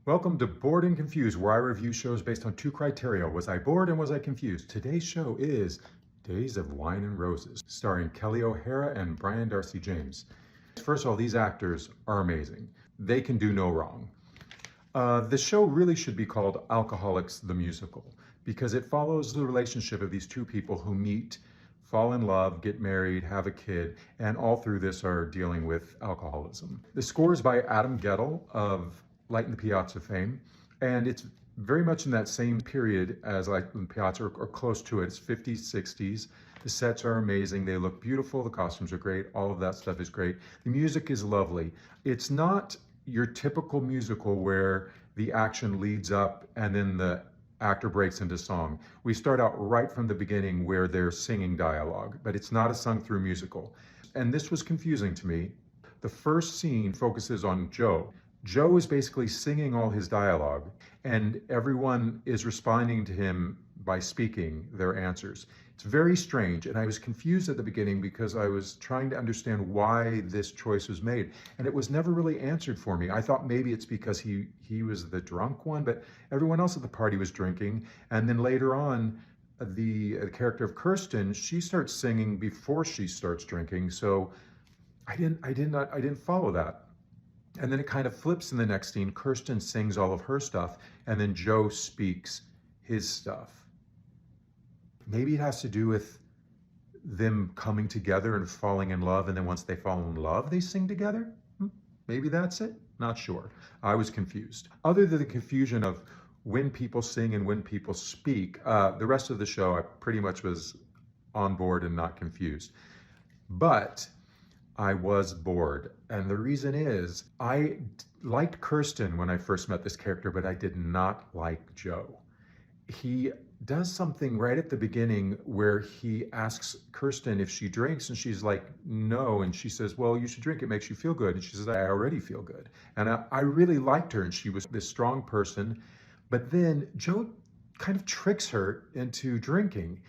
Welcome to Bored and Confused, where I review shows based on two criteria. Was I bored and was I confused? Today's show is Days of Wine and Roses, starring Kelly O'Hara and Brian Darcy James. First of all, these actors are amazing. They can do no wrong. The show really should be called Alcoholics the Musical because it follows the relationship of these two people who meet, fall in love, get married, have a kid, and all through this are dealing with alcoholism. The score is by Adam Gettle of Light in the Piazza fame, and it's very much in that same period as Light in the Piazza, or close to it. It's 50s, 60s. The sets are amazing. They look beautiful. The costumes are great. All of that stuff is great. The music is lovely. It's not your typical musical where the action leads up and then the actor breaks into song. We start out right from the beginning where they're singing dialogue, but it's not a sung through musical. And this was confusing to me. The first scene focuses on Joe. Joe is basically singing all his dialogue, and everyone is responding to him by speaking their answers. It's very strange, and I was confused at the beginning because I was trying to understand why this choice was made, and it was never really answered for me. I thought maybe it's because he was the drunk one, but everyone else at the party was drinking, and then later on, the character of Kirsten, she starts singing before she starts drinking, so I didn't follow that. And then it kind of flips in the next scene. Kirsten sings all of her stuff, and then Joe speaks his stuff. Maybe it has to do with them coming together and falling in love, and then once they fall in love, they sing together? Maybe that's it? Not sure. I was confused. Other than the confusion of when people sing and when people speak, the rest of the show, I pretty much was on board and not confused. But I was bored. And the reason is I liked Kirsten when I first met this character, but I did not like Joe. He does something right at the beginning where he asks Kirsten if she drinks, and she's like, no. And she says, well, you should drink. It makes you feel good. And she says, I already feel good. And I really liked her, and she was this strong person. But then Joe kind of tricks her into drinking.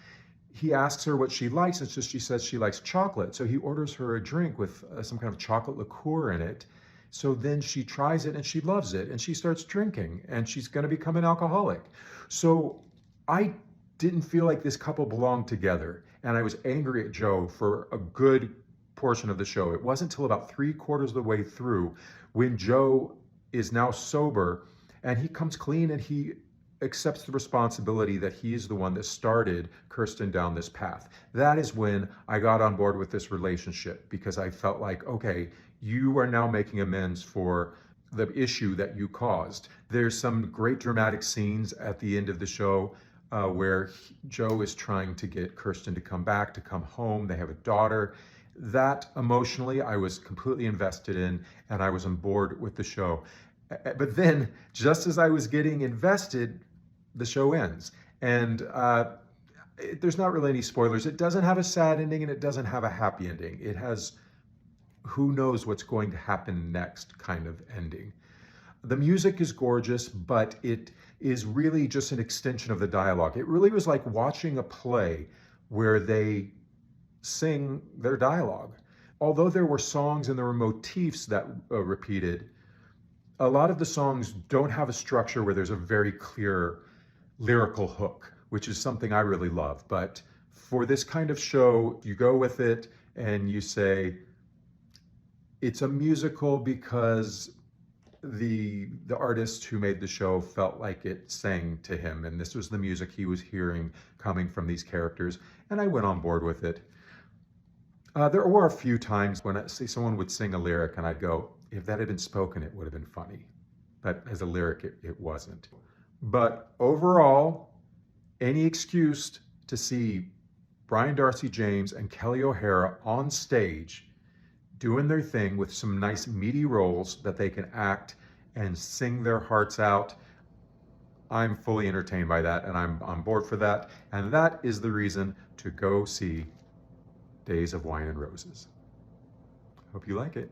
He asks her what she likes, and so she says she likes chocolate. So he orders her a drink with some kind of chocolate liqueur in it. So then she tries it and she loves it, and she starts drinking, and she's going to become an alcoholic. So I didn't feel like this couple belonged together, and I was angry at Joe for a good portion of the show. It wasn't until about 3/4 of the way through when Joe is now sober and he comes clean and he accepts the responsibility that he is the one that started Kirsten down this path. That is when I got on board with this relationship, because I felt like, okay, you are now making amends for the issue that you caused. There's some great dramatic scenes at the end of the show where Joe is trying to get Kirsten to come back, to come home. They have a daughter. That emotionally, I was completely invested in, and I was on board with the show. But then, just as I was getting invested, the show ends. And there's not really any spoilers. It doesn't have a sad ending, and it doesn't have a happy ending. It has who knows what's going to happen next kind of ending. The music is gorgeous, but it is really just an extension of the dialogue. It really was like watching a play where they sing their dialogue. Although there were songs and there were motifs that repeated, a lot of the songs don't have a structure where there's a very clear lyrical hook, which is something I really love. But for this kind of show, you go with it and you say, it's a musical because the artist who made the show felt like it sang to him, and this was the music he was hearing coming from these characters, and I went on board with it. There were a few times when someone would sing a lyric and I'd go, if that had been spoken, it would have been funny. But as a lyric, it wasn't. But overall, any excuse to see Brian Darcy James and Kelly O'Hara on stage doing their thing with some nice meaty roles that they can act and sing their hearts out, I'm fully entertained by that, and I'm on board for that. And that is the reason to go see Days of Wine and Roses. Hope you like it.